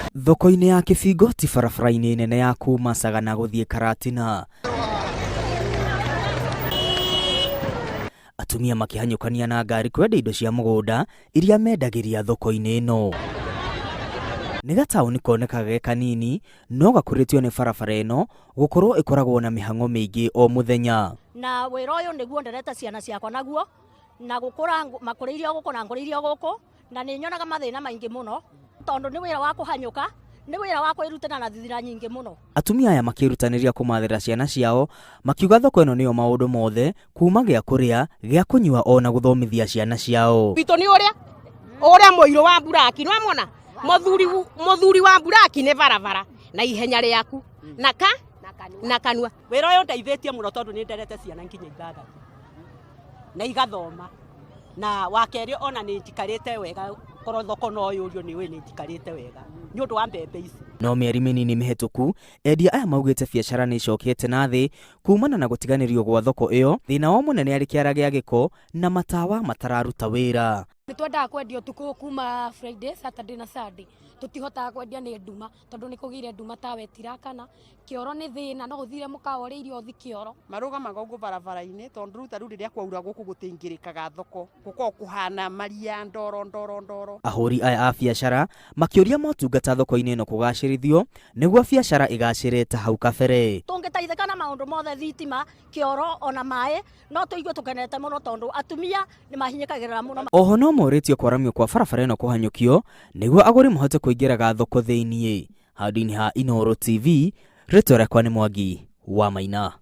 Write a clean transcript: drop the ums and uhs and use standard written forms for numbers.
Thoko-ini ya Kibingoti barabara-ini nene ya kuuma Sagana guthii Karatina, atumia makihanyukania na ngari kwenda indo cia mugunda iria mendagiria thoko-ini ino. Ni gatauni konekaga ge kanini no gakuritio ni barabara ino gukorwo ikoragwo na mihango mingi o muthenya. Na wira uyu niguo ndereta ciana ciakwa naguo na gukura makuriirio guku na nguriirio guku na ni nyonaga mathina maingi muno tondu ni wira wa kuhanyuka, ni wira wa kwirutana na thithira nyingi muno. Atumia aya makirutaniria kumathira ciana ciao makiuga thoko ino niyo maundu mothe kuuma gia kuria gia kunyua ona guthomithia ciana ciao. Bito ni uria muiro wa buraki no amona muthuri wa buraki ni barabara na ihenya riaku na kanua. Wira uyu ndeithĩtie muno tondu ni nderete ciana nginya ithathatu na igathoma na wakeri ona ni njikarite wega korwo thoko no yurio ni we ni njikarite wega ni undu wa mbembe ici. No mieri minini mihituku endia aya maugite biacara ni icokete na thi kumana na gutiganirio gwa thoko iyo. Thina wa munene ari kiara gia giko na matawa matararuta wira. Nitwendaga kwendia tuku kuma Friday, Saturday na Sunday. Tutihotaga kwendia ni nduma tondu ni kugire nduma tawe tirakana kioro ni thina no uthire mukawa ri irio thi kioro marugamaga ugu barabara-ini tondu ruta ruri ria kwaura guku gutingirikaga thoko guko kuhana maria ndoro. Ahuri aya a biacara makioria motungata thoko-ini ino kugacirithio niguo biacara igacirite hau kabere. Tungitaithika na maundu mothe thitima kioro ona mai no tuigue tukenete muno tondu atumia ni mahinyikagirira muno. Oho no moritio kwaramio kwa barabara ino kuhanyukio niguo aguri mahote kuingiraga thoko thiini. Handini ha Ungikorwo TV, rĩtwa rĩakwa nĩ Mwangi wa Maina.